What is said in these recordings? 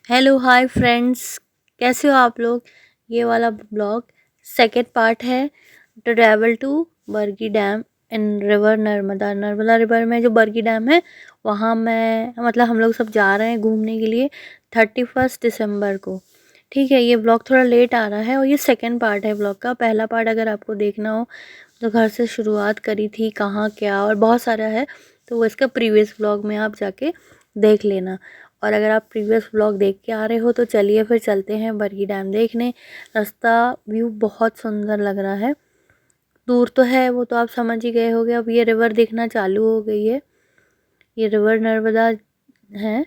Hello hi friends, कैसे हो आप लोग। ये वाला ब्लॉग सेकेंड पार्ट है। Travel to Bargi dam in river Narmada. Narmada river में जो बरगी डैम है वहाँ मैं हम लोग सब जा रहे हैं घूमने के लिए 31 दिसंबर को। ठीक है, ये ब्लॉग थोड़ा लेट आ रहा है और ये सेकेंड पार्ट है ब्लॉग का। पहला पार्ट अगर आपको देखना हो तो घर से शुरुआत करी थी, कहाँ क्या और बहुत सारा है, तो वो इसका प्रीवियस ब्लॉग में आप जाके देख लेना। और अगर आप प्रीवियस व्लॉग देख के आ रहे हो तो चलिए फिर चलते हैं बरगी डैम देखने। रास्ता व्यू बहुत सुंदर लग रहा है। दूर तो है वो तो आप समझ ही गए होगे। अब ये रिवर दिखना चालू हो गई है, ये रिवर नर्मदा है।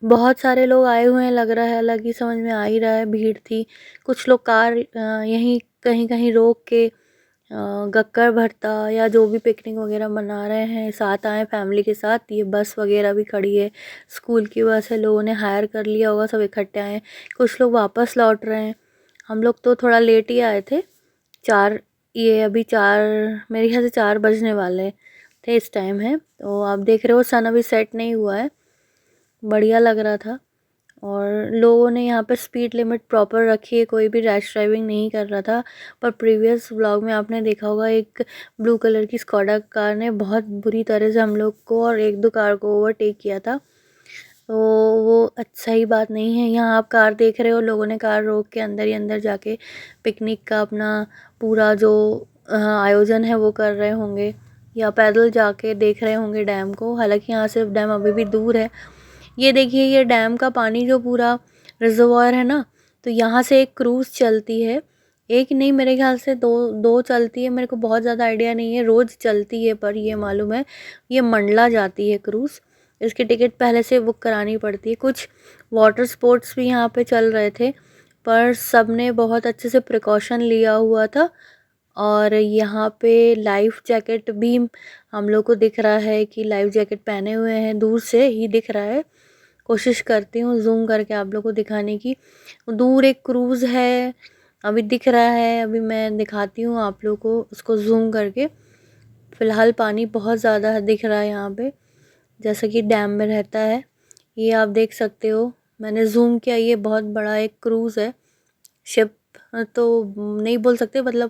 बहुत सारे लोग आए हुए हैं, लग रहा है, अलग ही समझ में आ ही रहा है, भीड़ थी। कुछ लोग कार यहीं कहीं कहीं रोक के गक्कर भरता या जो भी पिकनिक वगैरह मना रहे हैं साथ आए फैमिली के साथ। ये बस वगैरह भी खड़ी है, स्कूल की बस है, लोगों ने हायर कर लिया होगा, सब इकट्ठे आए हैं। कुछ लोग वापस लौट रहे हैं। हम लोग तो थोड़ा लेट ही आए थे। चार ये अभी चार, मेरे ख्याल से 4 बजने वाले थे इस टाइम है। तो आप देख रहे हो सन अभी सेट नहीं हुआ है, बढ़िया लग रहा था। और लोगों ने यहाँ पर स्पीड लिमिट प्रॉपर रखी है, कोई भी रैश ड्राइविंग नहीं कर रहा था। पर प्रीवियस व्लॉग में आपने देखा होगा एक ब्लू कलर की स्कॉडा कार ने बहुत बुरी तरह से हम लोग को और एक दो कार को ओवरटेक किया था। तो वो अच्छा ही बात नहीं है। यहाँ आप कार देख रहे हो, लोगों ने कार रोक के अंदर ही अंदर जाके पिकनिक का अपना पूरा जो आयोजन है वो कर रहे होंगे, या पैदल जाके देख रहे होंगे डैम को। हालांकि यहाँ से डैम अभी भी दूर है। ये देखिए, ये डैम का पानी जो पूरा रिजर्वायर है ना, तो यहाँ से एक क्रूज़ चलती है। एक नहीं, मेरे ख्याल से दो दो चलती है, मेरे को बहुत ज़्यादा आइडिया नहीं है, रोज़ चलती है। पर ये मालूम है ये मंडला जाती है क्रूज़। इसकी टिकट पहले से बुक करानी पड़ती है। कुछ वाटर स्पोर्ट्स भी यहाँ पे चल रहे थे, पर सब ने बहुत अच्छे से प्रिकॉशन लिया हुआ था। और यहाँ पे लाइफ जैकेट भी हम लोग को दिख रहा है कि लाइफ जैकेट पहने हुए हैं, दूर से ही दिख रहा है। कोशिश करती हूँ जूम करके आप लोग को दिखाने की। दूर एक क्रूज़ है, अभी दिख रहा है, अभी मैं दिखाती हूँ आप लोग को उसको जूम करके। फ़िलहाल पानी बहुत ज़्यादा दिख रहा है यहाँ पे, जैसा कि डैम में रहता है। ये आप देख सकते हो, मैंने जूम किया, ये बहुत बड़ा एक क्रूज़ है। शिप तो नहीं बोल सकते,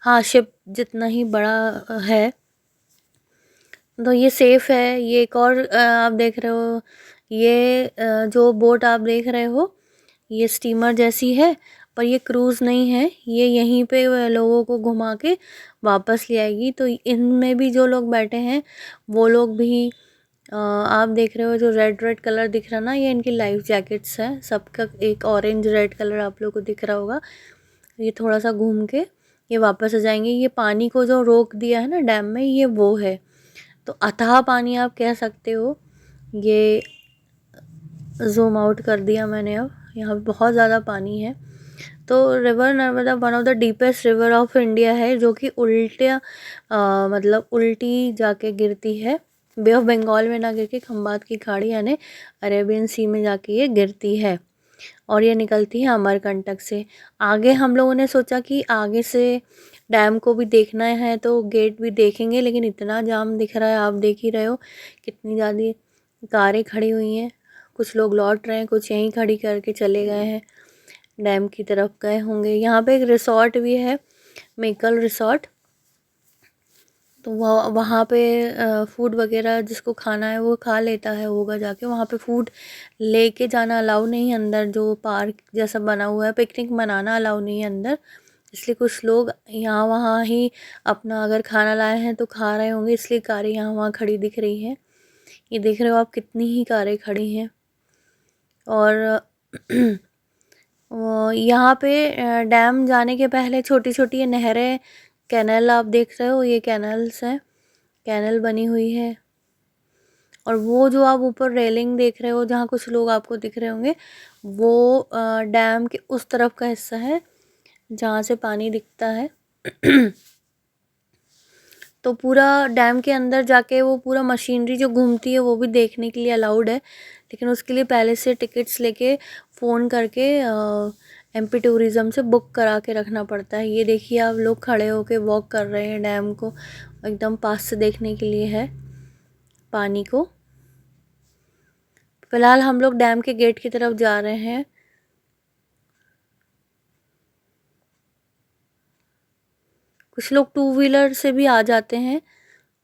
हाँ शिप जितना ही बड़ा है। तो ये सेफ़ है। ये एक और आप देख रहे हो, ये जो बोट आप देख रहे हो ये स्टीमर जैसी है, पर ये क्रूज़ नहीं है। ये यहीं पे लोगों को घुमा के वापस ले आएगी। तो इनमें भी जो लोग बैठे हैं वो लोग भी आप देख रहे हो, जो रेड रेड कलर दिख रहा ना, ये इनकी लाइफ जैकेट्स हैं सबका। एक ऑरेंज रेड कलर आप लोग को दिख रहा होगा। ये थोड़ा सा घूम के ये वापस आ जाएंगे। ये पानी को जो रोक दिया है ना डैम में, ये वो है। तो अथाह पानी आप कह सकते हो। ये जूम आउट कर दिया मैंने। अब यहाँ पे बहुत ज़्यादा पानी है। तो river Narmada one of the deepest river of India है, जो कि उल्टी जाके गिरती है। बे ऑफ बंगाल में ना गिर के खंबात की खाड़ी यानी अरेबियन सी में जाके ये गिरती है। और ये निकलती है अमरकंटक से। आगे हम लोगों ने सोचा कि आगे से डैम को भी देखना है तो गेट भी देखेंगे, लेकिन इतना जाम दिख रहा है, आप देख ही रहे हो कितनी ज़्यादा कारें खड़ी हुई हैं। कुछ लोग लौट रहे हैं, कुछ यहीं खड़ी करके चले गए हैं, डैम की तरफ गए होंगे। यहाँ पे एक रिसॉर्ट भी है, मेकल रिसॉर्ट। तो वहाँ पे फूड वगैरह जिसको खाना है वो खा लेता है होगा जाके। वहाँ पे फूड लेके जाना अलाउ नहीं है अंदर, जो पार्क जैसा बना हुआ है, पिकनिक मनाना अलाउ नहीं है अंदर। इसलिए कुछ लोग यहाँ वहाँ ही अपना अगर खाना लाए हैं तो खा रहे होंगे, इसलिए कारें यहाँ वहाँ खड़ी दिख रही हैं। ये देख रहे हो आप कितनी ही कारें खड़ी हैं। और यहाँ पे डैम जाने के पहले छोटी छोटी ये नहरें, कैनल आप देख रहे हो, ये कैनल्स हैं, कैनल बनी हुई है। और वो जो आप ऊपर रेलिंग देख रहे हो जहाँ कुछ लोग आपको दिख रहे होंगे, वो डैम के उस तरफ का हिस्सा है जहाँ से पानी दिखता है। तो पूरा डैम के अंदर जाके वो पूरा मशीनरी जो घूमती है वो भी देखने के लिए अलाउड है, लेकिन उसके लिए पहले से टिकट्स लेके फ़ोन करके एमपी टूरिज़्म से बुक करा के रखना पड़ता है। ये देखिए आप लोग खड़े होके वॉक कर रहे हैं डैम को, एकदम पास से देखने के लिए है पानी को। फिलहाल हम लोग डैम के गेट की तरफ जा रहे हैं। कुछ लोग टू व्हीलर से भी आ जाते हैं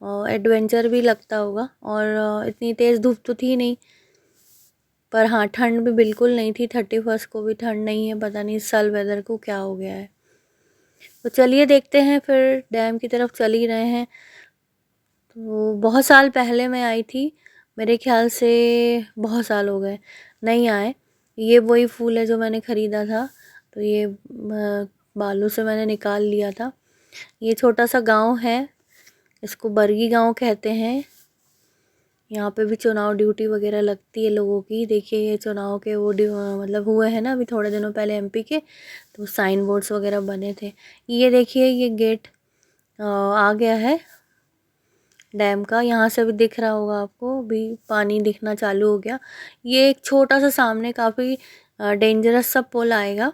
और एडवेंचर भी लगता होगा। और इतनी तेज़ धूप तो थी नहीं, पर हाँ ठंड भी बिल्कुल नहीं थी। 31 को भी ठंड नहीं है, पता नहीं इस साल वेदर को क्या हो गया है। तो चलिए देखते हैं, फिर डैम की तरफ चल ही रहे हैं। तो बहुत साल पहले मैं आई थी, मेरे ख्याल से बहुत साल हो गए नहीं आए। ये वही फूल है जो मैंने ख़रीदा था, तो ये बालू से मैंने निकाल लिया था। ये छोटा सा गांव है, इसको बरगी गांव कहते हैं। यहाँ पे भी चुनाव ड्यूटी वगैरह लगती है लोगों की। देखिए ये चुनाव के वो मतलब हुए हैं ना अभी थोड़े दिनों पहले एमपी के, तो साइन बोर्ड्स वगैरह बने थे। ये देखिए ये गेट आ गया है डैम का, यहाँ से भी दिख रहा होगा आपको, अभी पानी दिखना चालू हो गया। ये एक छोटा सा सामने काफ़ी डेंजरस सा पुल आएगा।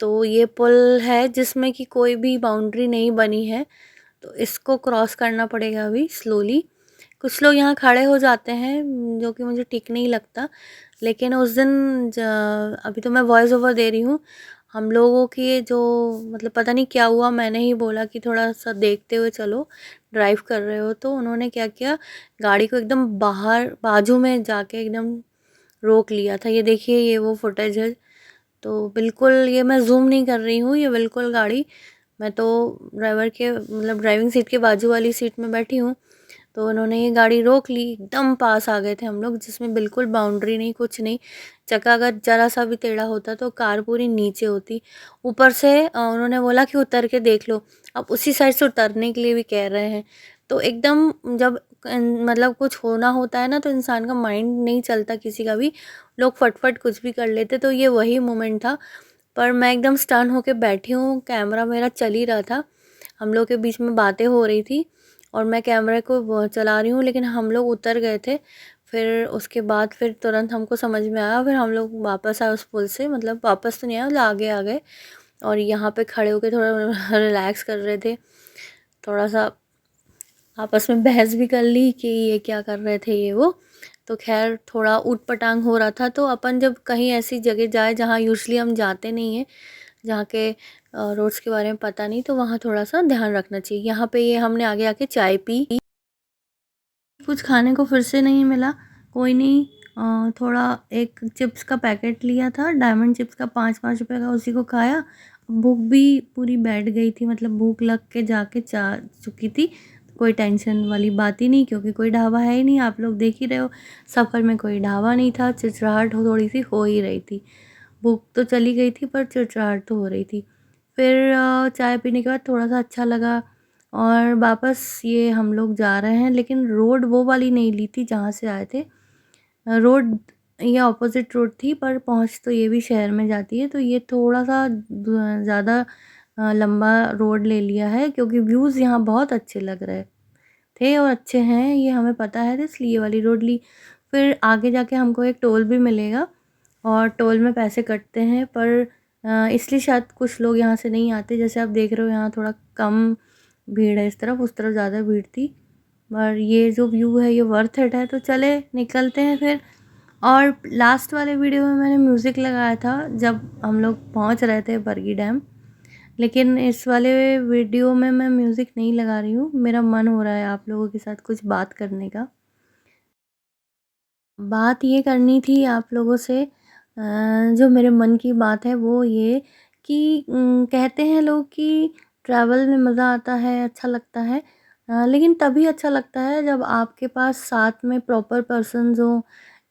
तो ये पुल है जिसमें कि कोई भी बाउंड्री नहीं बनी है, तो इसको क्रॉस करना पड़ेगा अभी स्लोली। कुछ लोग यहाँ खड़े हो जाते हैं, जो कि मुझे ठीक नहीं लगता। लेकिन उस दिन अभी तो मैं वॉइस ओवर दे रही हूँ, हम लोगों की जो मतलब पता नहीं क्या हुआ, मैंने ही बोला कि थोड़ा सा देखते हुए चलो, ड्राइव कर रहे हो। तो उन्होंने क्या किया, गाड़ी को एकदम बाहर बाजू में जाके एकदम रोक लिया था। ये देखिए ये वो फुटेज है। तो बिल्कुल ये मैं जूम नहीं कर रही हूँ, ये बिल्कुल गाड़ी, मैं तो ड्राइवर के मतलब ड्राइविंग सीट के बाजू वाली सीट में बैठी हूँ। तो उन्होंने ये गाड़ी रोक ली, एकदम पास आ गए थे हम लोग, जिसमें बिल्कुल बाउंड्री नहीं, कुछ नहीं। चक्का अगर ज़रा सा भी टेढ़ा होता तो कार पूरी नीचे होती। ऊपर से उन्होंने बोला कि उतर के देख लो, अब उसी साइड से उतरने के लिए भी कह रहे हैं। तो एकदम जब मतलब कुछ होना होता है ना, तो इंसान का माइंड नहीं चलता किसी का भी, लोग फटफट कुछ भी कर लेते। तो ये वही मोमेंट था। पर मैं एकदम स्टन होके बैठी हूँ, कैमरा मेरा चल ही रहा था, हम लोग के बीच में बातें हो रही थी और मैं कैमरे को चला रही हूँ, लेकिन हम लोग उतर गए थे। फिर उसके बाद फिर तुरंत हमको समझ में आया, फिर हम लोग वापस आए उस पुल से, मतलब वापस तो नहीं आए, मतलब आगे आ गए। और यहाँ पे खड़े होके थोड़ा रिलैक्स कर रहे थे, थोड़ा सा आपस में बहस भी कर ली कि ये क्या कर रहे थे ये वो। तो खैर थोड़ा ऊट पटांग हो रहा था। तो अपन जब कहीं ऐसी जगह जाए जहाँ यूजुअली हम जाते नहीं हैं, जहाँ के रोड्स के बारे में पता नहीं, तो वहाँ थोड़ा सा ध्यान रखना चाहिए। यहाँ पे ये हमने आगे आके चाय पी, कुछ खाने को फिर से नहीं मिला, कोई नहीं। थोड़ा एक चिप्स का पैकेट लिया था, डायमंड चिप्स का, 5-5 रुपए का, उसी को खाया। भूख भी पूरी बैठ गई थी, मतलब भूख लग के जाके जा चुकी थी। कोई टेंशन वाली बात ही नहीं, क्योंकि कोई ढाबा है ही नहीं, आप लोग देख ही रहे हो। सफ़र में कोई ढाबा नहीं था, चिड़चिड़ाहट थोड़ी सी हो ही रही थी। भूख तो चली गई थी, पर चिड़चिड़ाहट तो हो रही थी। फिर चाय पीने के बाद थोड़ा सा अच्छा लगा और वापस ये हम लोग जा रहे हैं। लेकिन रोड वो वाली नहीं ली थी जहाँ से आए थे, रोड ये ऑपोजिट रोड थी, पर पहुँच तो ये भी शहर में जाती है। तो ये थोड़ा सा ज़्यादा लंबा रोड ले लिया है, क्योंकि व्यूज़ यहाँ बहुत अच्छे लग रहे थे और अच्छे हैं, ये हमें पता है, तो इसलिए ये वाली रोड ली। फिर आगे जाके हमको एक टोल भी मिलेगा और टोल में पैसे कटते हैं, पर इसलिए शायद कुछ लोग यहाँ से नहीं आते। जैसे आप देख रहे हो यहाँ थोड़ा कम भीड़ है इस तरफ, उस तरफ ज़्यादा भीड़ थी। पर ये जो व्यू है ये वर्थ इट है। तो चले निकलते हैं फिर। और लास्ट वाले वीडियो में मैंने म्यूज़िक लगाया था जब हम लोग पहुँच रहे थे बरगी डैम, लेकिन इस वाले वीडियो में मैं म्यूज़िक नहीं लगा रही हूँ। मेरा मन हो रहा है आप लोगों के साथ कुछ बात करने का। बात ये करनी थी आप लोगों से, जो मेरे मन की बात है वो ये कि कहते हैं लोग कि ट्रैवल में मज़ा आता है, अच्छा लगता है। लेकिन तभी अच्छा लगता है जब आपके पास साथ में प्रॉपर पर्सन्स हों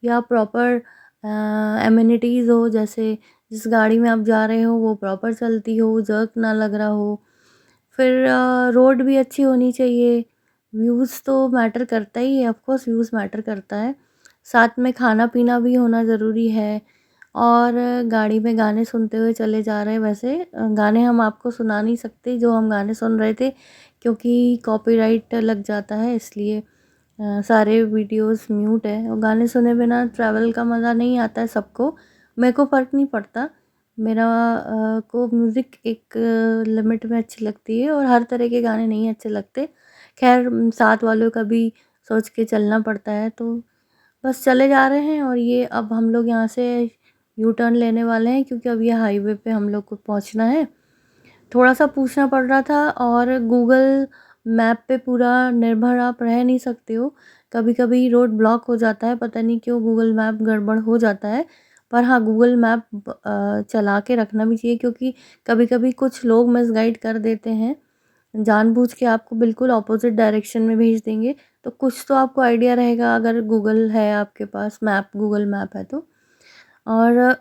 या प्रॉपर एमिनिटीज़ हो। जैसे जिस गाड़ी में आप जा रहे हो वो प्रॉपर चलती हो, जर्क ना लग रहा हो। फिर रोड भी अच्छी होनी चाहिए। व्यूज़ तो मैटर करता ही है, ऑफ़ कोर्स व्यूज़ मैटर करता है। साथ में खाना-पीना भी होना ज़रूरी है। और गाड़ी में गाने सुनते हुए चले जा रहे हैं। वैसे गाने हम आपको सुना नहीं सकते जो हम गाने सुन रहे थे, क्योंकि कॉपीराइट लग जाता है, इसलिए सारे वीडियोस म्यूट है। और गाने सुने बिना ट्रैवल का मज़ा नहीं आता है सबको, मेरे को फ़र्क नहीं पड़ता। मेरा को म्यूज़िक एक लिमिट में अच्छी लगती है और हर तरह के गाने नहीं अच्छे लगते। ख़ैर साथ वालों का भी सोच के चलना पड़ता है। तो बस चले जा रहे हैं और ये अब हम लोग यहाँ से यू टर्न लेने वाले हैं, क्योंकि अब ये हाईवे पे हम लोग को पहुँचना है। थोड़ा-सा पूछना पड़ रहा था, और गूगल मैप पे पूरा निर्भर आप रह नहीं सकते हो। कभी-कभी रोड ब्लॉक हो जाता है, पता नहीं क्यों गूगल मैप गड़बड़ हो जाता है। पर हाँ, गूगल मैप चला के रखना भी चाहिए, क्योंकि कभी-कभी कुछ लोग मिसगाइड कर देते हैं। जानबूझ के आपको बिल्कुल अपोज़िट डायरेक्शन में भेज देंगे। तो कुछ तो आपको आइडिया रहेगा अगर गूगल है आपके पास, गूगल मैप है तो। और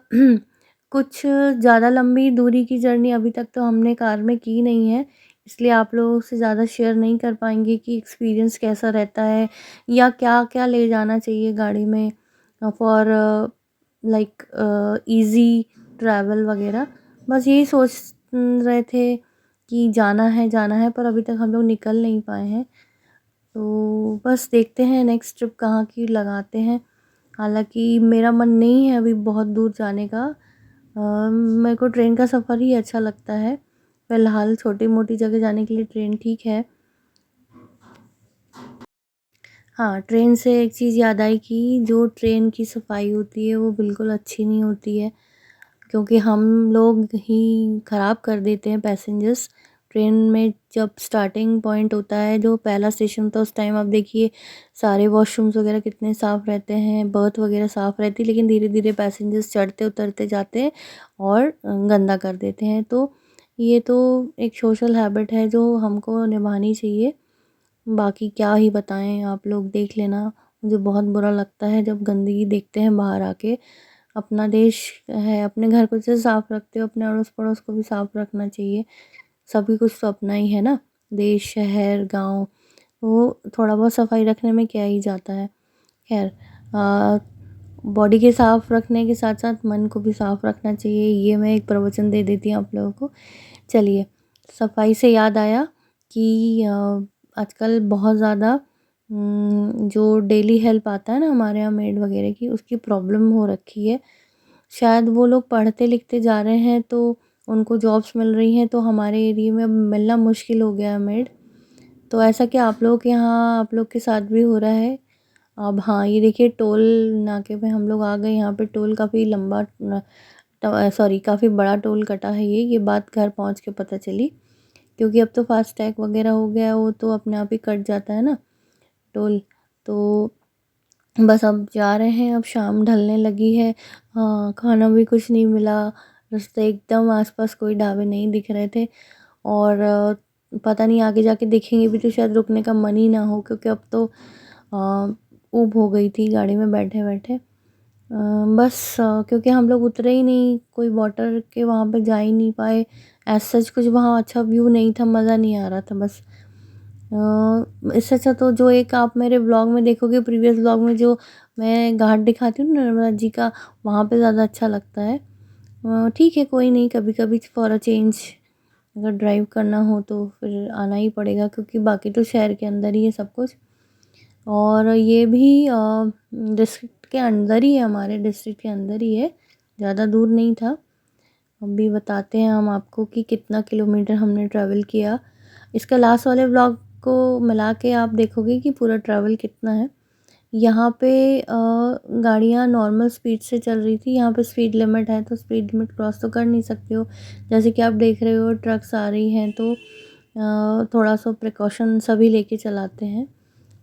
कुछ ज़्यादा लंबी दूरी की जर्नी अभी तक तो हमने कार में की नहीं है, इसलिए आप लोगों से ज़्यादा शेयर नहीं कर पाएँगे कि एक्सपीरियंस कैसा रहता है, या क्या-क्या ले जाना चाहिए गाड़ी में फॉर लाइक ईज़ी ट्रैवल वगैरह। बस यही सोच रहे थे कि जाना है, पर अभी तक हम लोग निकल नहीं पाए हैं। तो बस देखते हैं नेक्स्ट ट्रिप कहाँ की लगाते हैं। हालाँकि मेरा मन नहीं है अभी बहुत दूर जाने का। मेरे को ट्रेन का सफ़र ही अच्छा लगता है। फ़िलहाल छोटी-मोटी जगह जाने के लिए ट्रेन ठीक है। हाँ, ट्रेन से एक चीज़ याद आई कि जो ट्रेन की सफाई होती है वो बिल्कुल अच्छी नहीं होती है, क्योंकि हम लोग ही ख़राब कर देते हैं पैसेंजर्स। ट्रेन में जब स्टार्टिंग पॉइंट होता है, जो पहला स्टेशन होता है, उस टाइम आप देखिए सारे वॉशरूम्स वगैरह कितने साफ़ रहते हैं, बर्थ वगैरह साफ़ रहती है, लेकिन धीरे-धीरे पैसेंजर्स चढ़ते-उतरते जाते हैं और गंदा कर देते हैं। तो ये तो एक सोशल हैबिट है जो हमको निभानी चाहिए। बाकी क्या ही बताएँ, आप लोग देख लेना। मुझे बहुत बुरा लगता है जब गंदगी देखते हैं बाहर आके। अपना देश है, अपने घर को जैसे साफ़ रखते हो, अपने अड़ोस-पड़ोस को भी साफ़ रखना चाहिए। सभी कुछ तो अपना ही है ना, देश, शहर, गाँव, वो थोड़ा बहुत सफाई रखने में क्या ही जाता है। ख़ैर, बॉडी के साफ़ रखने के साथ-साथ मन को भी साफ़ रखना चाहिए, ये मैं एक प्रवचन दे देती हूँ आप लोगों को। चलिए, सफाई से याद आया कि आजकल बहुत ज़्यादा जो डेली हेल्प आता है ना हमारे यहाँ मेड वगैरह की, उसकी प्रॉब्लम हो रखी है। शायद वो लोग पढ़ते-लिखते जा रहे हैं तो उनको जॉब्स मिल रही हैं, तो हमारे एरिया में अब मिलना मुश्किल हो गया है मेड। तो ऐसा क्या आप लोगों के यहाँ, आप लोग के साथ भी हो रहा है? अब हाँ, ये देखिए टोल नाके पे हम लोग आ गए। यहाँ पे टोल काफ़ी लंबा सॉरी काफ़ी बड़ा टोल कटा है ये बात घर पहुँच के पता चली। क्योंकि अब तो फास्टैग वगैरह हो गया है, वो तो अपने आप ही कट जाता है ना टोल। तो बस अब जा रहे हैं, अब शाम ढलने लगी है। हाँ, खाना भी कुछ नहीं मिला, रास्ते एकदम आस-पास कोई ढाबे नहीं दिख रहे थे, और पता नहीं आगे जाके देखेंगे भी तो शायद रुकने का मन ही ना हो, क्योंकि अब तो ऊब हो गई थी गाड़ी में बैठे-बैठे। बस क्योंकि हम लोग उतरे ही नहीं, कोई वाटर के वहाँ पे जा ही नहीं पाए। एज़ सच कुछ वहाँ अच्छा व्यू नहीं था, मज़ा नहीं आ रहा था बस। इससे अच्छा तो जो एक आप मेरे व्लॉग में देखोगे, प्रीवियस व्लॉग में जो मैं घाट दिखाती हूँ ना नर्मदा जी का, वहाँ पे ज़्यादा अच्छा लगता है। ठीक है, कोई नहीं, कभी-कभी फॉर अ चेंज अगर ड्राइव करना हो तो फिर आना ही पड़ेगा, क्योंकि बाकी तो शहर के अंदर ही है सब कुछ। और ये भी डिस्ट्रिक्ट के अंदर ही है, हमारे डिस्ट्रिक्ट के अंदर ही है, ज़्यादा दूर नहीं था। अभी बताते हैं हम आपको कि कितना किलोमीटर हमने ट्रैवल किया। इसका लास्ट वाले व्लॉग को मिला के आप देखोगे कि पूरा ट्रैवल कितना है। यहाँ पे गाड़ियाँ नॉर्मल स्पीड से चल रही थी, यहाँ पे स्पीड लिमिट है, तो स्पीड लिमिट क्रॉस तो कर नहीं सकते हो। जैसे कि आप देख रहे हो ट्रक्स आ रही हैं, तो थोड़ा सा प्रिकॉशन सभी लेके चलाते हैं।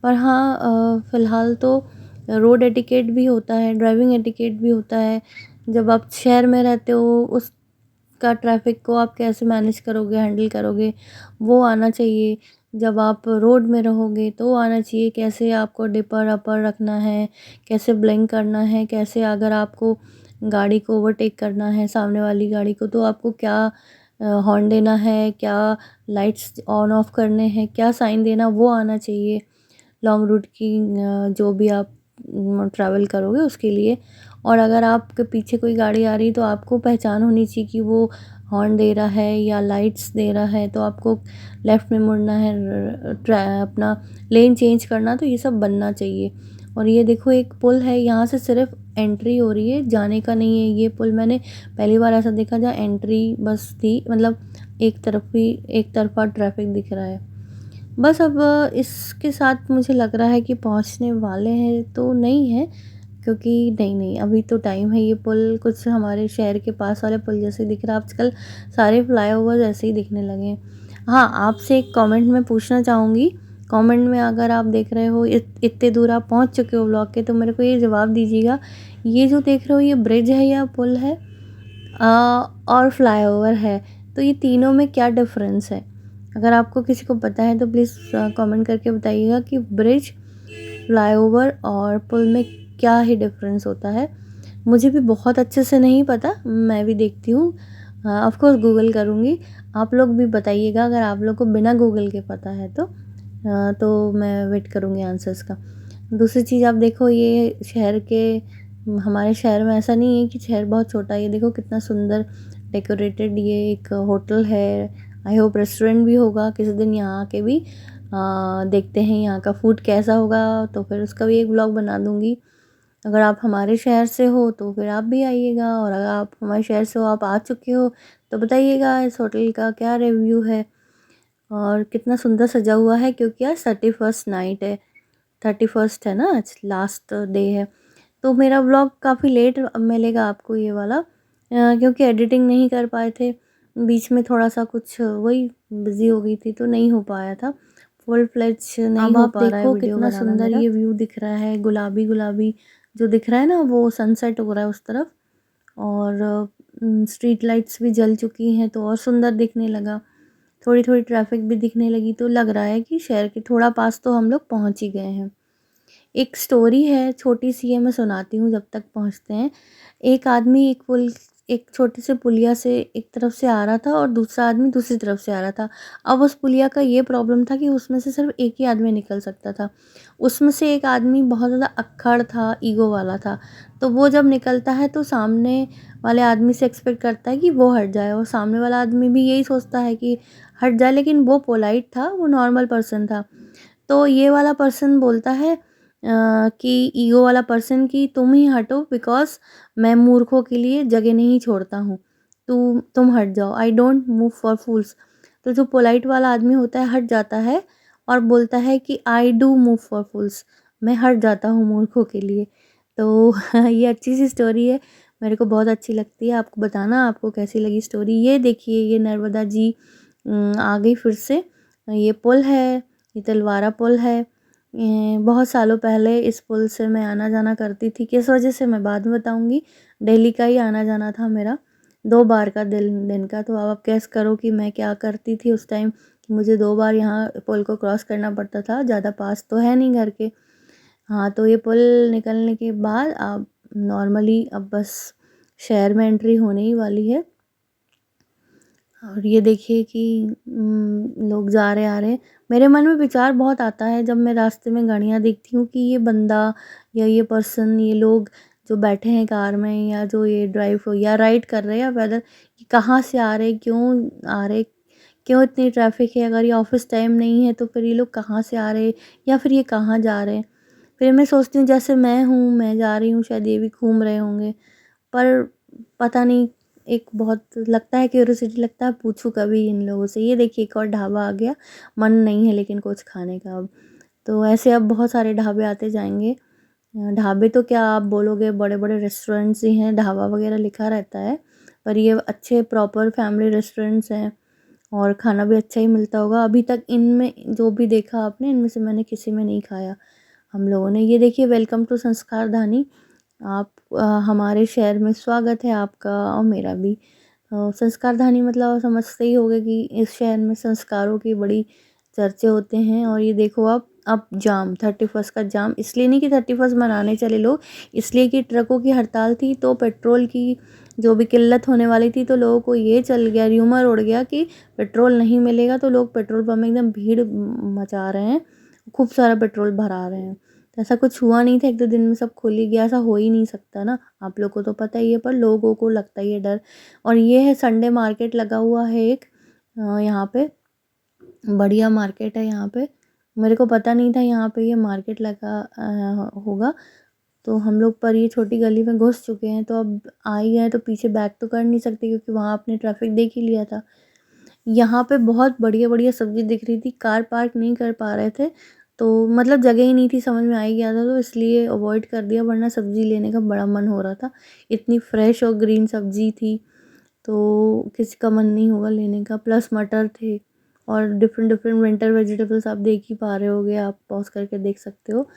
पर हाँ, फ़िलहाल तो रोड एटिकेट भी होता है, ड्राइविंग एटिकेट भी होता है। जब आप शहर में रहते हो, उसका ट्रैफ़िक को आप कैसे मैनेज करोगे, हैंडल करोगे, वो आना चाहिए। जब आप रोड में रहोगे तो आना चाहिए, कैसे आपको डिपर अपर रखना है, कैसे ब्लिंक करना है, कैसे अगर आपको गाड़ी को ओवरटेक करना है, सामने वाली गाड़ी को, तो आपको क्या हॉर्न देना है, क्या लाइट्स ऑन ऑफ करने हैं, क्या साइन देना, वो आना चाहिए। लॉन्ग रूट की जो भी आप ट्रैवल करोगे उसके लिए। और अगर आपके पीछे कोई गाड़ी आ रही है तो आपको पहचान होनी चाहिए कि वो हॉर्न दे रहा है या लाइट्स दे रहा है, तो आपको लेफ़्ट में मुड़ना है, अपना लेन चेंज करना, तो ये सब बनना चाहिए। और ये देखो एक पुल है, यहाँ से सिर्फ एंट्री हो रही है, जाने का नहीं है। ये पुल मैंने पहली बार ऐसा देखा जहाँ एंट्री बस थी, मतलब एक तरफा ट्रैफिक दिख रहा है। बस अब इसके साथ मुझे लग रहा है कि पहुँचने वाले हैं तो नहीं है, क्योंकि नहीं अभी तो टाइम है। ये पुल कुछ हमारे शहर के पास वाले पुल जैसे दिख रहा है, आजकल सारे फ्लाईओवर ऐसे ही दिखने लगे हैं। हाँ, आपसे एक कमेंट में पूछना चाहूँगी, कमेंट में अगर आप देख रहे हो इतने दूर आप पहुँच चुके हो व्लॉग के, तो मेरे को ये जवाब दीजिएगा, ये जो देख रहे हो ये ब्रिज है या पुल है और फ्लाईओवर है, तो ये तीनों में क्या डिफरेंस है? अगर आपको किसी को पता है तो प्लीज़ कमेंट करके बताइएगा कि ब्रिज, फ्लाईओवर और पुल में क्या ही डिफरेंस होता है। मुझे भी बहुत अच्छे से नहीं पता, मैं भी देखती हूँ, ऑफ कोर्स गूगल करूँगी। आप लोग भी बताइएगा अगर आप लोग को बिना गूगल के पता है तो मैं वेट करूँगी आंसर्स का। दूसरी चीज़ आप देखो, ये शहर के हमारे शहर में ऐसा नहीं है कि शहर बहुत छोटा है। ये देखो कितना सुंदर डेकोरेटेड ये एक होटल है, आई होप रेस्टोरेंट भी होगा। किसी दिन यहाँ आके भी देखते हैं यहाँ का फूड कैसा होगा, तो फिर उसका भी एक ब्लॉग बना दूँगी। अगर आप हमारे शहर से हो तो फिर आप भी आइएगा, और अगर आप हमारे शहर से हो, आप आ चुके हो, तो बताइएगा इस होटल का क्या रिव्यू है और कितना सुंदर सजा हुआ है, क्योंकि आज 31st नाइट है, 31st है ना, आज लास्ट डे है। तो मेरा व्लॉग काफ़ी लेट मिलेगा आपको ये वाला, क्योंकि एडिटिंग नहीं कर पाए थे, बीच में थोड़ा सा कुछ वही बिज़ी हो गई थी तो नहीं हो पाया था, फुल फ्लेज नहीं अब हो आप पा रहा है देखो वीडियो कितना बनाना सुंदर मेरा। ये व्यू दिख रहा है, गुलाबी गुलाबी जो दिख रहा है ना, वो सनसेट हो रहा है उस तरफ। और स्ट्रीट लाइट्स भी जल चुकी हैं तो और सुंदर दिखने लगा। थोड़ी थोड़ी ट्रैफिक भी दिखने लगी, तो लग रहा है कि शहर के थोड़ा पास तो हम लोग पहुंच ही गए हैं। एक स्टोरी है छोटी सी है, मैं सुनाती हूँ जब तक पहुँचते हैं। एक आदमी एक छोटे से पुलिया से एक तरफ से आ रहा था और दूसरा आदमी दूसरी तरफ से आ रहा था। अब उस पुलिया का ये प्रॉब्लम था कि उसमें से सिर्फ एक ही आदमी निकल सकता था। उसमें से एक आदमी बहुत ज़्यादा अक्खड़ था, ईगो वाला था। तो वो जब निकलता है तो सामने वाले आदमी से एक्सपेक्ट करता है कि वो हट जाए, और सामने वाला आदमी भी यही सोचता है कि हट जाए, लेकिन वो पोलाइट था, वो नॉर्मल पर्सन था। तो ये वाला पर्सन बोलता है कि ईगो वाला पर्सन कि तुम ही हटो, बिकॉज़ मैं मूर्खों के लिए जगह नहीं छोड़ता हूँ। तुम हट जाओ, आई डोंट मूव फॉर फूल्स। तो जो पोलाइट वाला आदमी होता है हट जाता है और बोलता है कि आई डू मूव फॉर फूल्स, मैं हट जाता हूँ मूर्खों के लिए। तो ये अच्छी सी स्टोरी है, मेरे को बहुत अच्छी लगती है। आपको बताना आपको कैसी लगी स्टोरी। ये देखिए ये नर्मदा जी आ गई फिर से। ये पुल है, ये तलवारा पुल है। बहुत सालों पहले इस पुल से मैं आना जाना करती थी, किस वजह से मैं बाद में बताऊंगी। डेली का ही आना जाना था मेरा, 2 बार का दिन का। तो अब आप गैस करो कि मैं क्या करती थी उस टाइम, कि मुझे 2 बार यहाँ पुल को क्रॉस करना पड़ता था। ज़्यादा पास तो है नहीं घर के। हाँ, तो ये पुल निकलने के बाद आप नॉर्मली अब बस शहर में एंट्री होने ही वाली है। और ये देखिए कि लोग जा रहे आ रहे हैं। मेरे मन में विचार बहुत आता है जब मैं रास्ते में गाड़ियाँ देखती हूँ कि ये बंदा या ये पर्सन, ये लोग जो बैठे हैं कार में, या जो ये ड्राइव या राइड कर रहे हैं, या वेदर ये कहाँ से आ रहे, क्यों आ रहे, क्यों इतनी ट्रैफिक है। अगर ये ऑफिस टाइम नहीं है तो फिर ये लोग कहाँ से आ रहे, या फिर ये कहाँ जा रहे हैं। फिर मैं सोचती हूँ जैसे मैं हूँ, मैं जा रही हूँ, शायद ये भी घूम रहे होंगे, पर पता नहीं। एक बहुत लगता है क्यूरियोसिटी, लगता है पूछूं कभी इन लोगों से। ये देखिए एक और ढाबा आ गया, मन नहीं है लेकिन कुछ खाने का अब। तो ऐसे अब बहुत सारे ढाबे आते जाएंगे। ढाबे तो क्या आप बोलोगे, बड़े बड़े रेस्टोरेंट्स ही हैं, ढाबा वगैरह लिखा रहता है, पर ये अच्छे प्रॉपर फैमिली रेस्टोरेंट्स हैं और खाना भी अच्छा ही मिलता होगा। अभी तक इनमें जो भी देखा आपने, इनमें से मैंने किसी में नहीं खाया हम लोगों ने। ये देखिए वेलकम टू संस्कार धानी। आप हमारे शहर में स्वागत है आपका और मेरा भी। संस्कार धानी मतलब आप समझते ही होंगे कि इस शहर में संस्कारों की बड़ी चर्चे होते हैं। और ये देखो आप, अब जाम 31st का जाम, इसलिए नहीं कि 31st मनाने चले लोग, इसलिए कि ट्रकों की हड़ताल थी, तो पेट्रोल की जो भी किल्लत होने वाली थी, तो लोगों को ये चल गया, र्यूमर उड़ गया कि पेट्रोल नहीं मिलेगा, तो लोग पेट्रोल पंप में एकदम भीड़ मचा रहे हैं, खूब सारा पेट्रोल भरा रहे हैं। तो ऐसा कुछ हुआ नहीं था, 1-2 दिन में सब खुल ही गया, ऐसा हो ही नहीं सकता ना। आप लोगों को तो पता ही है, पर लोगों को लगता ही है डर। और ये है संडे मार्केट लगा हुआ है एक, यहाँ पे बढ़िया मार्केट है यहाँ पे। मेरे को पता नहीं था यहाँ पे ये मार्केट लगा होगा। तो हम लोग पर ये छोटी गली में घुस चुके हैं, तो अब आ ही गए तो पीछे बैक तो कर नहीं सकते, क्योंकि वहाँ आपने ट्रैफिक देख ही लिया था। यहाँ पे बहुत बढ़िया-बढ़िया सब्ज़ी दिख रही थी, कार पार्क नहीं कर पा रहे थे, तो मतलब जगह ही नहीं थी, समझ में आ ही गया था, तो इसलिए अवॉइड कर दिया, वरना सब्ज़ी लेने का बड़ा मन हो रहा था। इतनी फ्रेश और ग्रीन सब्ज़ी थी, तो किसी का मन नहीं होगा लेने का। प्लस मटर थे और डिफरेंट-डिफरेंट विंटर वेजिटेबल्स आप देख ही पा रहे होंगे, आप पॉज़ करके देख सकते हो।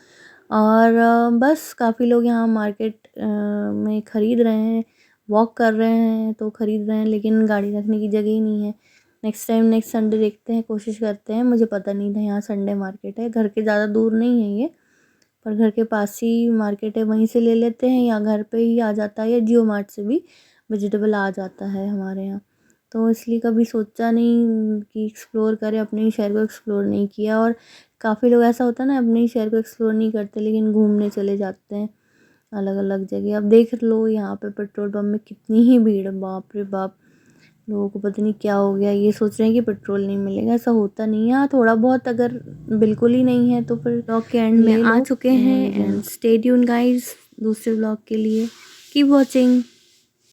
और बस काफ़ी लोग यहाँ मार्केट में ख़रीद रहे हैं, वॉक कर रहे हैं तो ख़रीद रहे हैं, लेकिन गाड़ी रखने की जगह ही नहीं है। नेक्स्ट टाइम नेक्स्ट संडे देखते हैं, कोशिश करते हैं। मुझे पता नहीं था यहाँ संडे मार्केट है, घर के ज़्यादा दूर नहीं है ये, पर घर के पास ही मार्केट है, वहीं से ले लेते हैं या घर पे ही आ जाता है, या जियो मार्ट से भी वेजिटेबल आ जाता है हमारे यहाँ। तो इसलिए कभी सोचा नहीं कि एक्सप्लोर करें, अपने ही शहर को एक्सप्लोर नहीं किया। और काफ़ी लोग ऐसा होता है ना, अपने ही शहर को एक्सप्लोर नहीं करते लेकिन घूमने चले जाते हैं अलग-अलग जगह। अब देख लो यहाँ पे पेट्रोल पंप में कितनी ही भीड़ है, बाप रे बाप! लोगों को पता नहीं क्या हो गया, ये सोच रहे हैं कि पेट्रोल नहीं मिलेगा, ऐसा होता नहीं है। हाँ, थोड़ा बहुत अगर बिल्कुल ही नहीं है तो फिर व्लॉग के एंड में आ चुके हैं। एंड स्टे ट्यून्ड गाइस दूसरे व्लॉग के लिए। Keep watching.